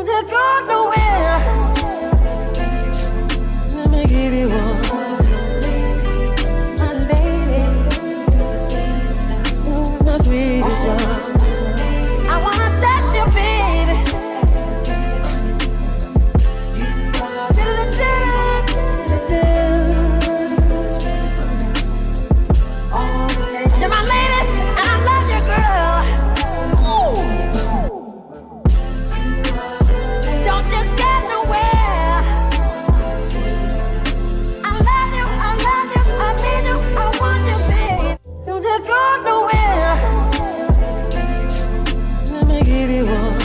Don't go nowhere. Let me give you one. My lady. The sweetest one. I wanna touch you, baby. You're my lady, and I love you, girl. Ooh. Don't you get nowhere. I love you, I need you, I want you, babe. Don't you go nowhere. Let me give you one.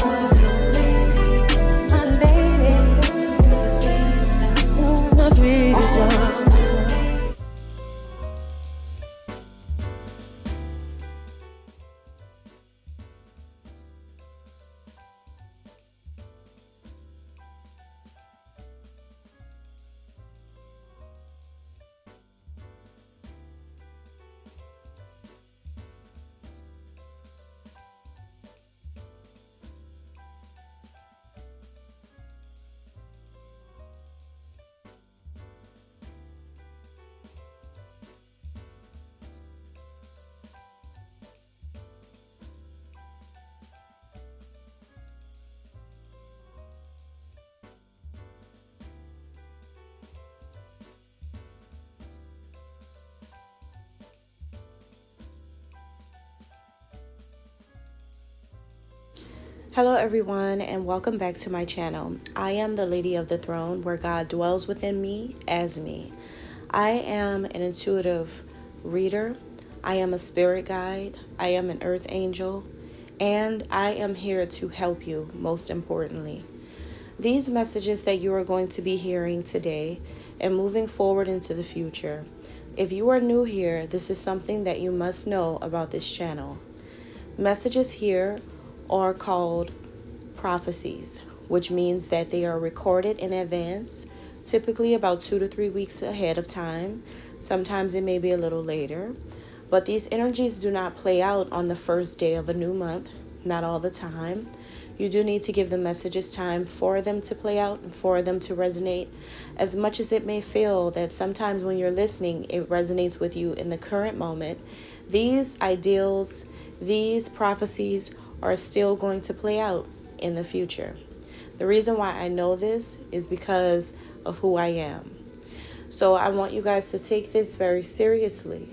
My lady. Ooh, the sweetest one. Hello everyone, and welcome back to my channel. I am the Lady of the Throne, where God dwells within me as me. I am an intuitive reader. I am a spirit guide. I am an earth angel, and I am here to help you, most importantly. These messages that you are going to be hearing today and moving forward into the future. If you are new here, this is something that you must know about this channel. Messages here are called prophecies, which means that they are recorded in advance, typically about 2 to 3 weeks ahead of time. Sometimes it may be a little later, but these energies do not play out on the first day of a new month, not all the time. You do need to give the messages time for them to play out and for them to resonate, as much as it may feel that sometimes when you're listening, it resonates with you in the current moment. These ideals, these prophecies are still going to play out in the future. The reason why I know this is because of who I am. So I want you guys to take this very seriously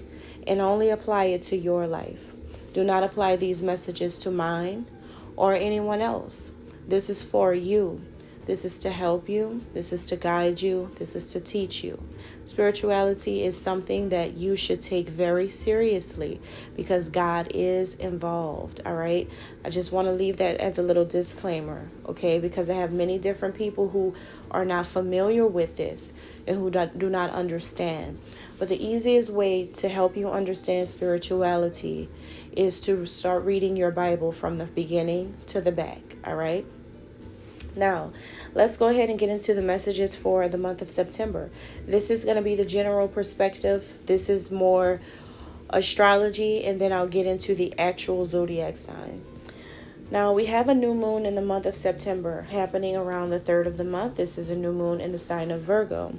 and only apply it to your life. Do not apply these messages to mine or anyone else. This is for you. This is to help you. This is to guide you. This is to teach you. Spirituality is something that you should take very seriously because God is involved, all right? I just want to leave that as a little disclaimer, okay? Because I have many different people who are not familiar with this and who do not understand. But the easiest way to help you understand spirituality is to start reading your Bible from the beginning to the back, all right? Now, let's go ahead and get into the messages for the month of September. This is going to be the general perspective. This is more astrology, and then I'll get into the actual zodiac sign. Now, we have a new moon in the month of September happening around the 3rd of the month. This is a new moon in the sign of Virgo.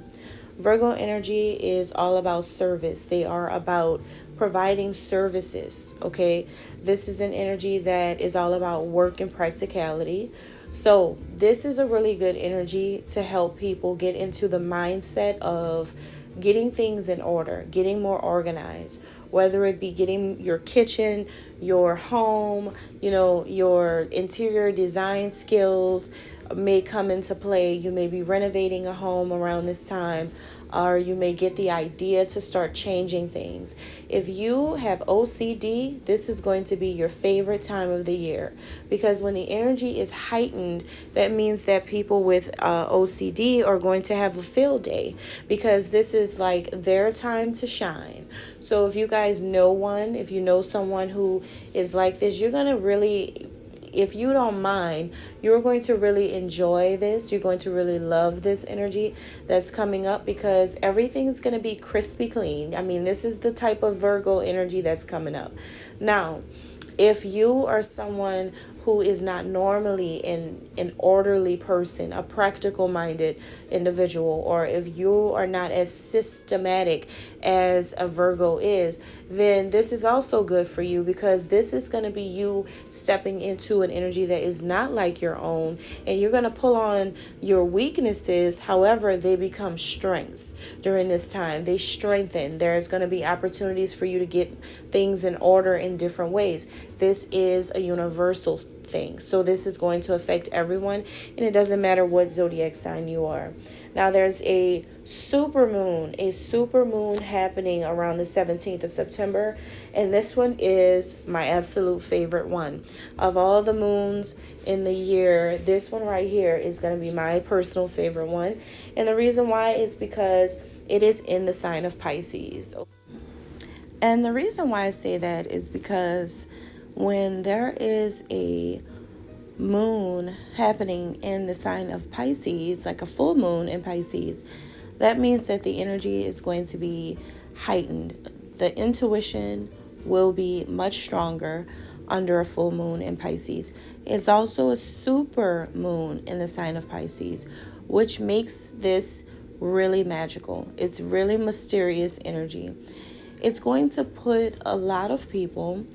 Virgo energy is all about service. They are about providing services, okay? This is an energy that is all about work and practicality. So this is a really good energy to help people get into the mindset of getting things in order, getting more organized, whether it be getting your kitchen, your home, your interior design skills may come into play. You may be renovating a home around this time, or you may get the idea to start changing things. If you have OCD, this is going to be your favorite time of the year, because when the energy is heightened, that means that people with OCD are going to have a field day, because this is like their time to shine. So if you guys if you know someone who is like this, you're going to really, if you don't mind, you're going to really enjoy this. You're going to really love this energy that's coming up, because everything's going to be crispy clean. I mean, this is the type of Virgo energy that's coming up. Now, if you are someone who is not normally an orderly person, a practical minded individual, or if you are not as systematic as a Virgo is, then this is also good for you, because this is going to be you stepping into an energy that is not like your own, and you're going to pull on your weaknesses. However, they become strengths during this time. They strengthen. There's going to be opportunities for you to get things in order in different ways. This is a universal thing, so this is going to affect everyone, and it doesn't matter what zodiac sign you are. Now there's a super moon happening around the 17th of September, and this one is my absolute favorite one. Of all the moons in the year, this one right here is going to be my personal favorite one, and the reason why is because it is in the sign of Pisces. And the reason why I say that is because when there is a moon happening in the sign of Pisces, like a full moon in Pisces, that means that the energy is going to be heightened. The intuition will be much stronger under a full moon in Pisces. It's also a super moon in the sign of Pisces, which makes this really magical. It's really mysterious energy. It's going to put a lot of people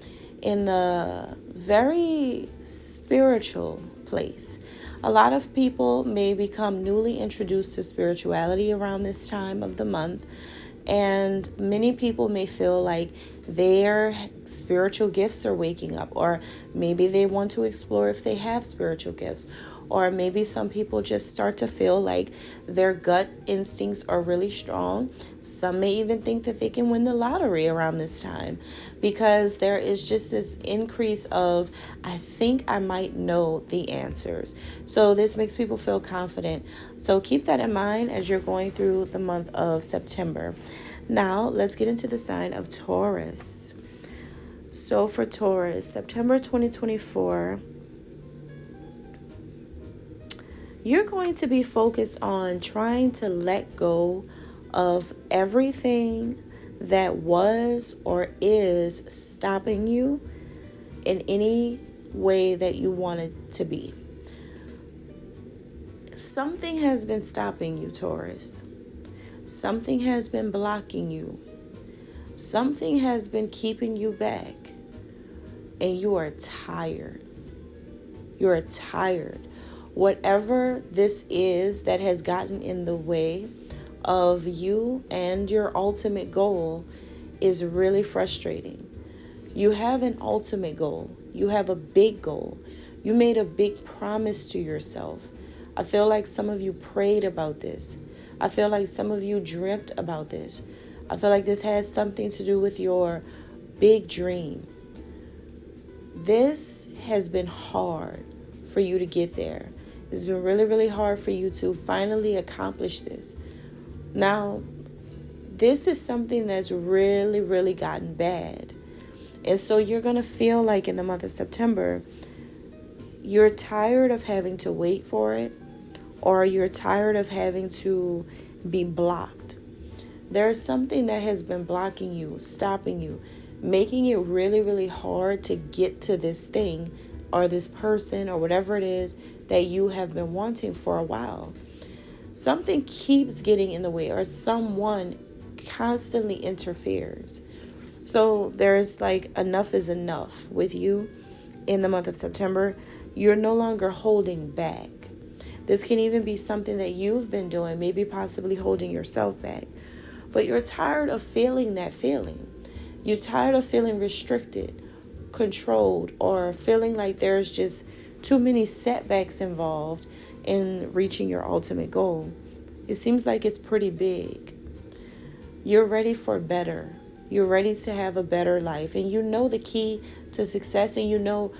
in the very spiritual place. A lot of people may become newly introduced to spirituality around this time of the month, and many people may feel like their spiritual gifts are waking up, or maybe they want to explore if they have spiritual gifts, or maybe some people just start to feel like their gut instincts are really strong. Some may even think that they can win the lottery around this time, because there is just this increase of, I think I might know the answers. So this makes people feel confident. So keep that in mind as you're going through the month of September. Now let's get into the sign of Taurus. So for Taurus, September 2024, you're going to be focused on trying to let go of everything that was or is stopping you in any way that you want it to be. Something has been stopping you, Taurus. Something has been blocking you. Something has been keeping you back. And you are tired. You are tired. Whatever this is that has gotten in the way of you and your ultimate goal is really frustrating. You have an ultimate goal. You have a big goal. You made a big promise to yourself. I feel like some of you prayed about this. I feel like some of you dreamt about this. I feel like this has something to do with your big dream. This has been hard for you to get there. It's been really, really hard for you to finally accomplish this. Now, this is something that's really, really gotten bad. And so you're going to feel like in the month of September, you're tired of having to wait for it, or you're tired of having to be blocked. There's something that has been blocking you, stopping you, making it really, really hard to get to this thing or this person or whatever it is that you have been wanting for a while. Something keeps getting in the way, or someone constantly interferes. So there's like enough is enough with you in the month of September. You're no longer holding back. This can even be something that you've been doing, maybe possibly holding yourself back. But you're tired of feeling that feeling. You're tired of feeling restricted, controlled, or feeling like there's just too many setbacks involved in reaching your ultimate goal. It seems like it's pretty big. You're ready for better. You're ready to have a better life. And you know the key to success, and you know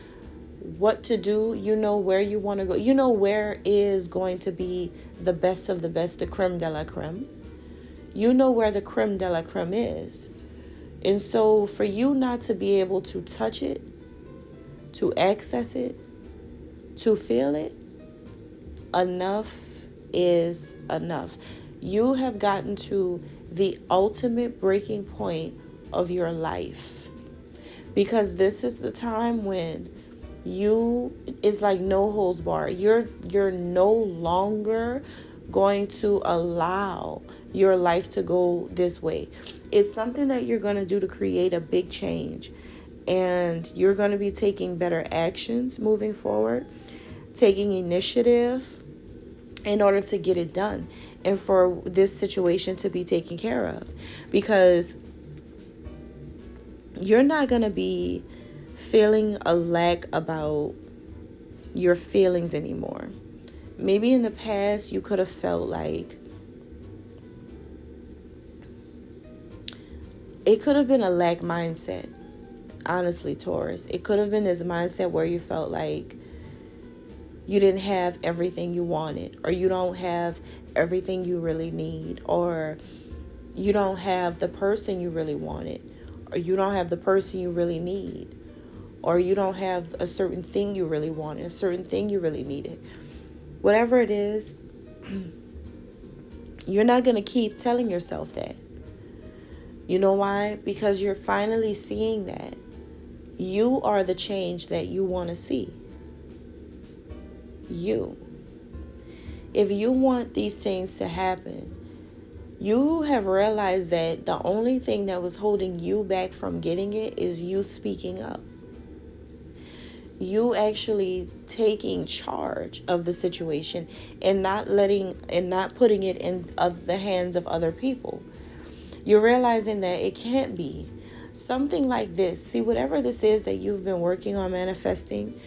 what to do. You know where you want to go. You know where is going to be the best of the best, the creme de la creme. You know where the creme de la creme is. And so for you not to be able to touch it, to access it, to feel it, enough is enough. You have gotten to the ultimate breaking point of your life, because this is the time when It's like no holds barred. You're no longer going to allow your life to go this way. It's something that you're going to do to create a big change, and you're going to be taking better actions moving forward, taking initiative in order to get it done and for this situation to be taken care of, because you're not going to be feeling a lack about your feelings anymore. Maybe in the past you could have felt like it could have been a lack mindset. Honestly, Taurus, it could have been this mindset where you felt like you didn't have everything you wanted, or you don't have everything you really need, or you don't have the person you really wanted, or you don't have the person you really need, or you don't have a certain thing you really wanted, a certain thing you really needed. Whatever it is, you're not going to keep telling yourself that. You know why? Because you're finally seeing that you are the change that you want to see. You. If you want these things to happen, you have realized that the only thing that was holding you back from getting it is you speaking up. You actually taking charge of the situation and not putting it in the hands of other people. You're realizing that it can't be something like this. See, whatever this is that you've been working on manifesting,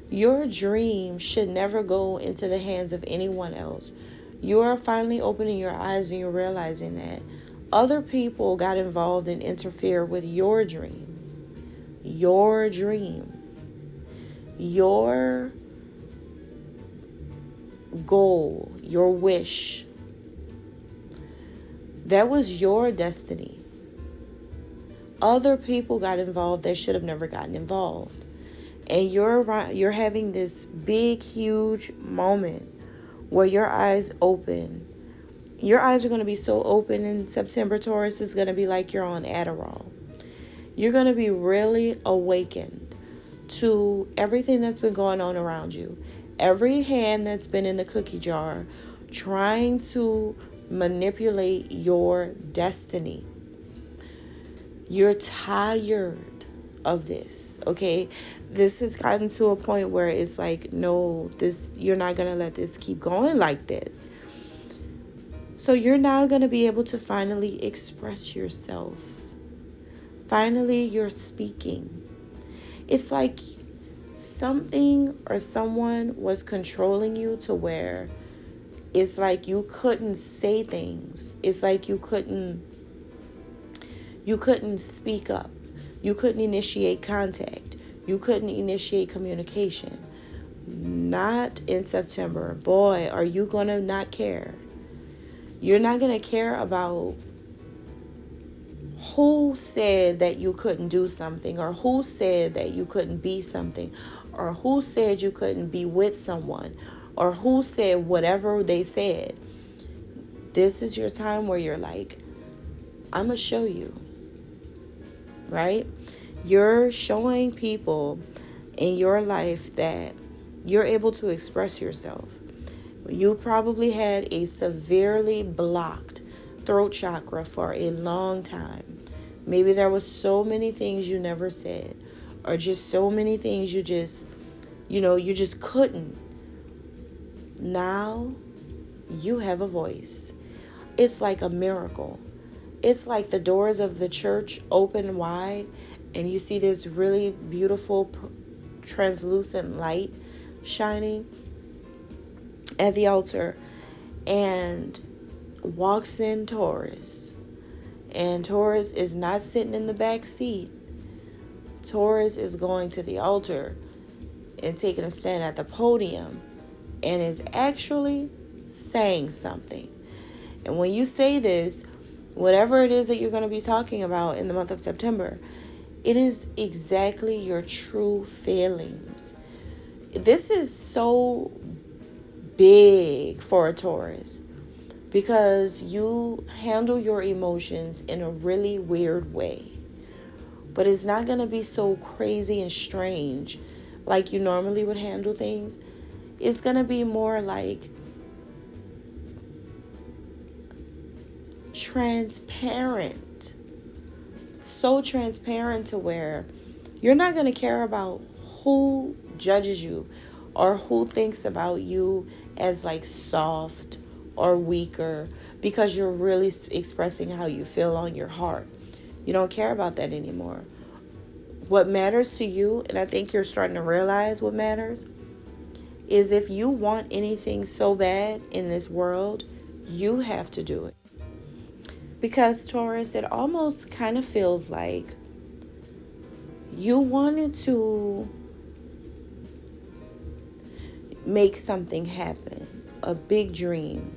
your dream should never go into the hands of anyone else. You're finally opening your eyes and you're realizing that other people got involved and interfere with your dream. Your dream. Your goal. Your wish. That was your destiny. Other people got involved that should have never gotten involved. And you're having this big, huge moment where your eyes open. Your eyes are going to be so open in September, Taurus. It's going to be like you're on Adderall. You're going to be really awakened to everything that's been going on around you. Every hand that's been in the cookie jar trying to manipulate your destiny. You're tired of this, okay? This has gotten to a point where it's like, no, you're not going to let this keep going like this. So you're now going to be able to finally express yourself. Finally, you're speaking. It's like something or someone was controlling you to where it's like you couldn't say things. It's like you couldn't speak up. You couldn't initiate contact. You couldn't initiate communication. Not in September. Boy, are you going to not care. You're not going to care about who said that you couldn't do something, or who said that you couldn't be something, or who said you couldn't be with someone, or who said whatever they said. This is your time where you're like, I'm going to show you. Right? You're showing people in your life that you're able to express yourself. You probably had a severely blocked throat chakra for a long time. Maybe there was so many things you never said, or just so many things you just couldn't. Now you have a voice. It's like a miracle. It's like the doors of the church open wide and you see this really beautiful translucent light shining at the altar, and walks in Taurus. And Taurus is not sitting in the back seat. Taurus is going to the altar and taking a stand at the podium and is actually saying something. And when you say this, whatever it is that you're going to be talking about in the month of September, it is exactly your true feelings. This is so big for a Taurus because you handle your emotions in a really weird way. But it's not going to be so crazy and strange like you normally would handle things. It's going to be more like transparent. So transparent to where you're not going to care about who judges you or who thinks about you as like soft or weaker, because you're really expressing how you feel on your heart. You don't care about that anymore. What matters to you, and I think you're starting to realize what matters, is if you want anything so bad in this world, you have to do it. Because, Taurus, it almost kind of feels like you wanted to make something happen, a big dream,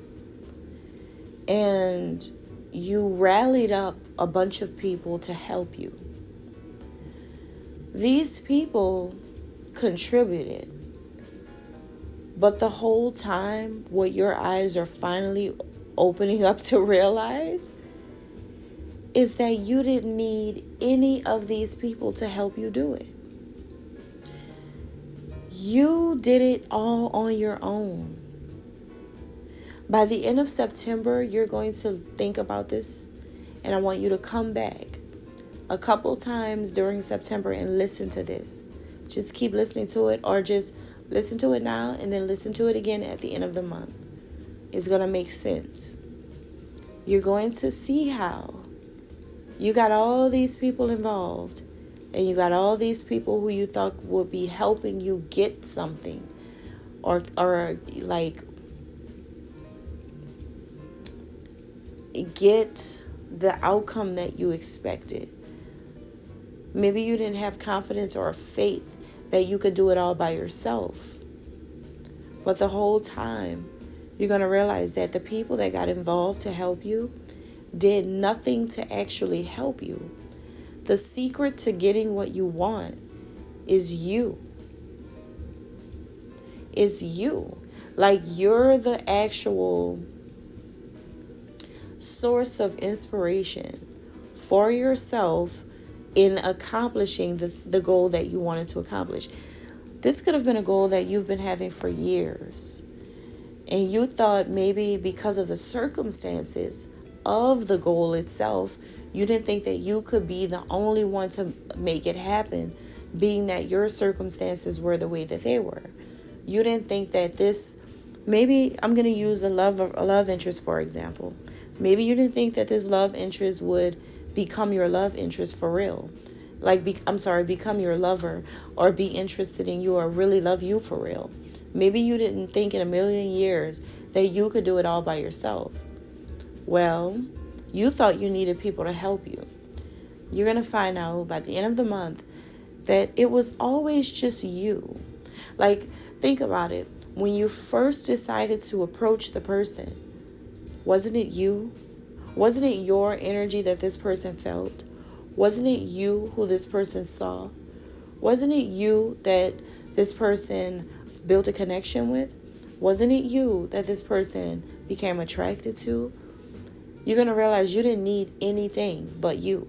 and you rallied up a bunch of people to help you. These people contributed, but the whole time, what your eyes are finally opening up to realize is that you didn't need any of these people to help you do it. You did it all on your own. By the end of September, you're going to think about this, and I want you to come back a couple times during September and listen to this. Just keep listening to it, or just listen to it now and then listen to it again at the end of the month. It's going to make sense. You're going to see how you got all these people involved, and you got all these people who you thought would be helping you get something, or like get the outcome that you expected. Maybe you didn't have confidence or faith that you could do it all by yourself. But the whole time, you're going to realize that the people that got involved to help you did nothing to actually help you. The secret to getting what you want is you. It's you. Like, you're the actual source of inspiration for yourself in accomplishing the goal that you wanted to accomplish. This could have been a goal that you've been having for years, and you thought maybe because of the circumstances of the goal itself, you didn't think that you could be the only one to make it happen, being that your circumstances were the way that they were. You didn't think that this, maybe I'm going to use a love interest, for example. Maybe you didn't think that this love interest would become your love interest for real. Become your lover, or be interested in you, or really love you for real. Maybe you didn't think in a million years that you could do it all by yourself. Well, you thought you needed people to help you. You're going to find out by the end of the month that it was always just you. Like, think about it. When you first decided to approach the person, wasn't it you? Wasn't it your energy that this person felt? Wasn't it you who this person saw? Wasn't it you that this person built a connection with? Wasn't it you that this person became attracted to? You're going to realize you didn't need anything but you.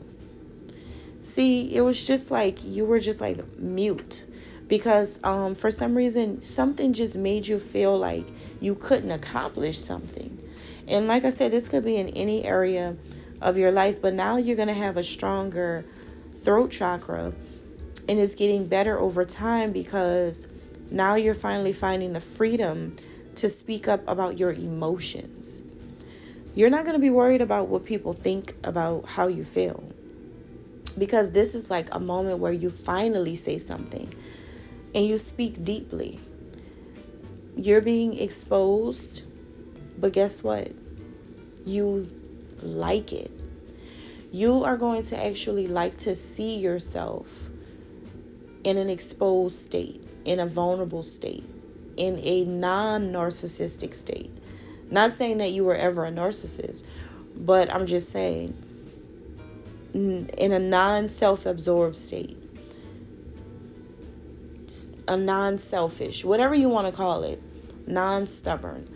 See, it was just like you were just like mute, because for some reason, something just made you feel like you couldn't accomplish something. And like I said, this could be in any area of your life, but now you're going to have a stronger throat chakra, and it's getting better over time, because now you're finally finding the freedom to speak up about your emotions. You're not going to be worried about what people think about how you feel, because this is like a moment where you finally say something and you speak deeply. You're being exposed, but guess what? You like it. You are going to actually like to see yourself in an exposed state, in a vulnerable state, in a non-narcissistic state. Not saying that you were ever a narcissist, but I'm just saying in a non-self-absorbed state, a non-selfish, whatever you want to call it, non-stubborn.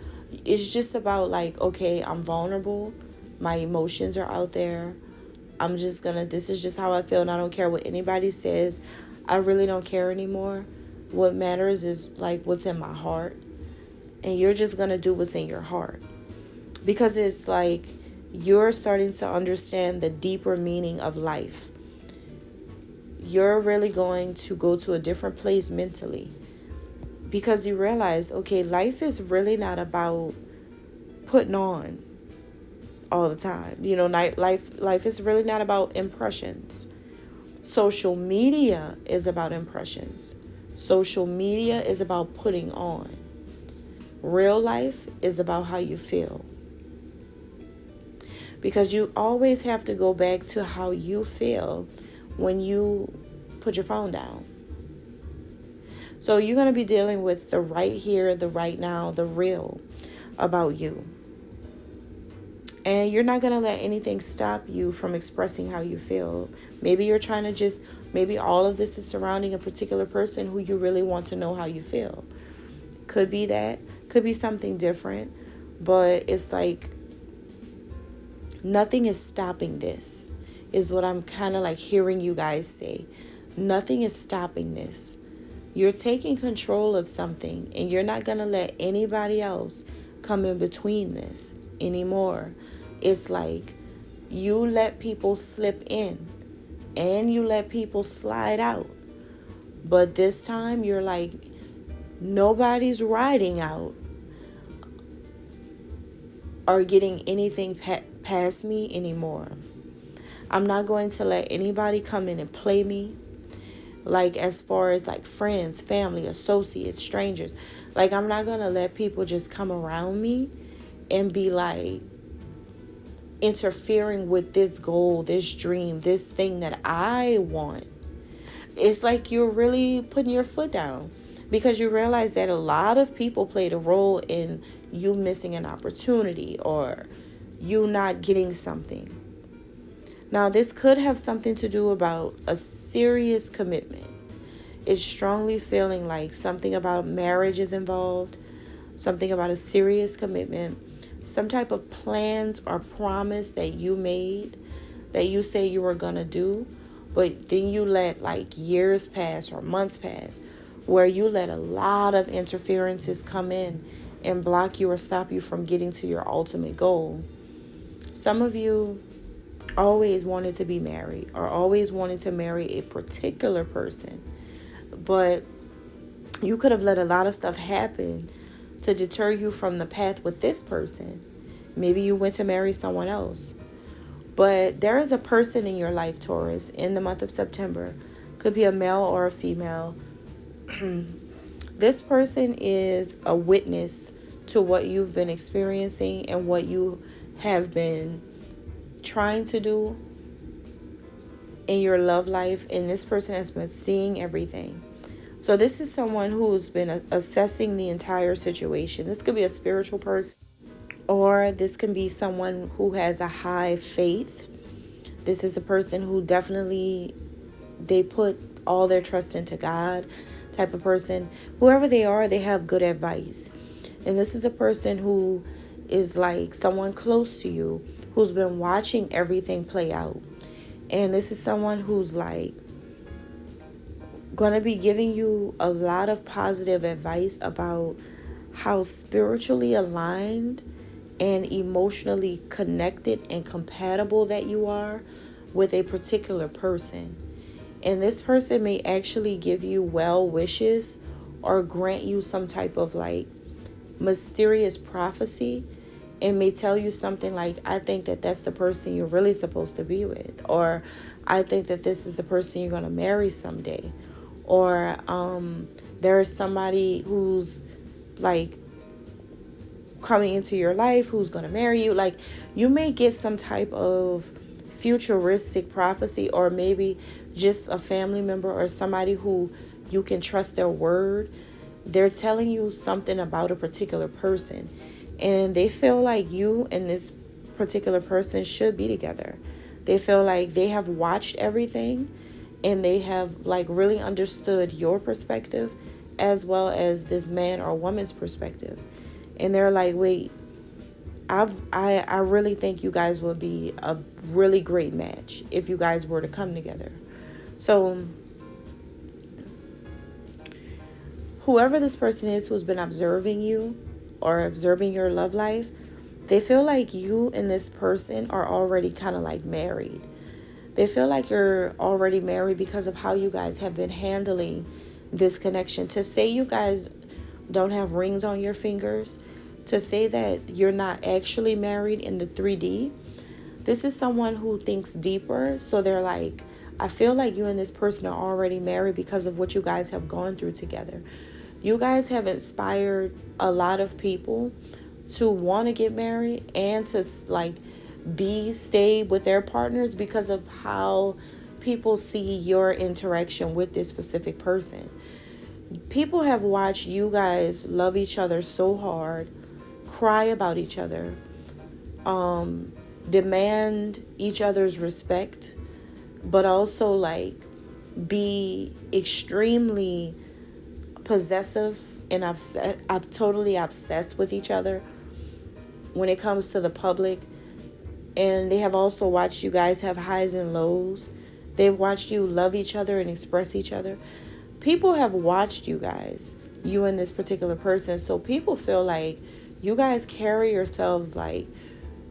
It's just about like, okay, I'm vulnerable. My emotions are out there. This is just how I feel, and I don't care what anybody says. I really don't care anymore. What matters is like what's in my heart. And you're just going to do what's in your heart. Because it's like you're starting to understand the deeper meaning of life. You're really going to go to a different place mentally. Because you realize, okay, life is really not about putting on all the time. Life is really not about impressions. Social media is about impressions. Social media is about putting on. Real life is about how you feel. Because you always have to go back to how you feel when you put your phone down. So you're going to be dealing with the right here, the right now, the real about you. And you're not going to let anything stop you from expressing how you feel. Maybe you're trying to maybe all of this is surrounding a particular person who you really want to know how you feel. Could be that. Could be something different. But it's like nothing is stopping this, is what I'm kind of like hearing you guys say. Nothing is stopping this. You're taking control of something, and you're not going to let anybody else come in between this anymore. It's like you let people slip in and you let people slide out. But this time you're like, nobody's riding out or getting anything past me anymore. I'm not going to let anybody come in and play me. Like as far as like friends, family, associates, strangers. Like I'm not going to let people just come around me and be like interfering with this goal, this dream, this thing that I want. It's like you're really putting your foot down because you realize that a lot of people played a role in you missing an opportunity or you not getting something. Now, this could have something to do about a serious commitment. It's strongly feeling like something about marriage is involved, something about a serious commitment, some type of plans or promise that you made, that you say you were going to do, but then you let like years pass or months pass, where you let a lot of interferences come in and block you or stop you from getting to your ultimate goal. Some of you always wanted to be married or always wanted to marry a particular person, but you could have let a lot of stuff happen to deter you from the path with this person. Maybe you went to marry someone else, but there is a person in your life, Taurus, in the month of September. Could be a male or a female. This person is a witness to what you've been experiencing and what you have been trying to do in your love life, and this person has been seeing everything. So this is someone who's been assessing the entire situation. This could be a spiritual person, or this can be someone who has a high faith. This is a person who definitely, they put all their trust into God type of person. Whoever they are, they have good advice. And this is a person who is like someone close to you who's been watching everything play out. And this is someone who's like going to be giving you a lot of positive advice about how spiritually aligned and emotionally connected and compatible that you are with a particular person. And this person may actually give you well wishes or grant you some type of like mysterious prophecy, and may tell you something like, I think that that's the person you're really supposed to be with, or I think that this is the person you're going to marry someday, or there is somebody who's like coming into your life who's going to marry you. Like you may get some type of futuristic prophecy, or maybe just a family member or somebody who you can trust their word. They're telling you something about a particular person, and they feel like you and this particular person should be together. They feel like they have watched everything, and they have like really understood your perspective as well as this man or woman's perspective. And they're like, wait, I really think you guys would be a really great match if you guys were to come together. So whoever this person is who's been observing you or observing your love life, they feel like you and this person are already kind of like married. They feel like you're already married because of how you guys have been handling this connection. To say you guys don't have rings on your fingers, to say that you're not actually married in the 3D, this is someone who thinks deeper. So they're like, I feel like you and this person are already married because of what you guys have gone through together. You guys have inspired a lot of people to want to get married and to like stay with their partners because of how people see your interaction with this specific person. People have watched you guys love each other so hard, cry about each other, demand each other's respect, but also like be extremely possessive and upset. I'm totally obsessed with each other when it comes to the public. And they have also watched you guys have highs and lows. They've watched you love each other and express each other. People have watched you guys, you and this particular person. So people feel like you guys carry yourselves like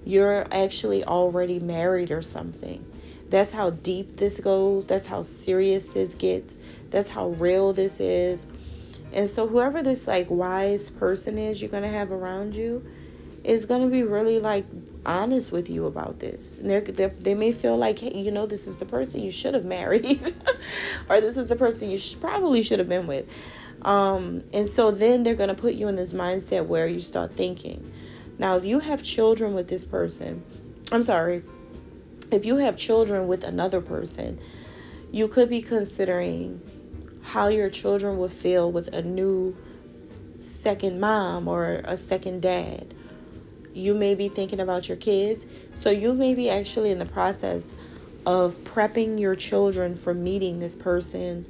you're actually already married or something. That's how deep this goes. That's how serious this gets. That's how real this is. And so whoever this like wise person is you're going to have around you is going to be really like honest with you about this. And they may feel like, hey, you know, this is the person you should have married or this is the person you probably should have been with. And so then they're going to put you in this mindset where you start thinking. Now, if you have children with this person, if you have children with another person, you could be considering how your children would feel with a new second mom or a second dad. You may be thinking about your kids. So you may be actually in the process of prepping your children for meeting this person,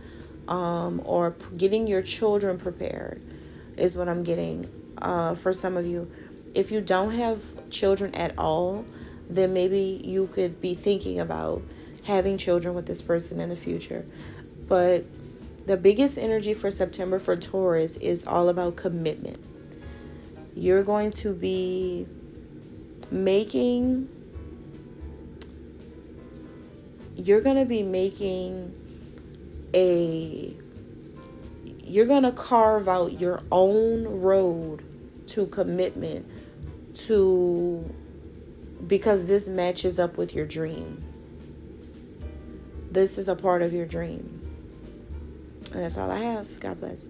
or getting your children prepared is what I'm getting for some of you. If you don't have children at all, then maybe you could be thinking about having children with this person in the future. But the biggest energy for September for Taurus is all about commitment. You're going to be making you're going to carve out your own road to commitment because this matches up with your dream. This is a part of your dream. And that's all I have. God bless.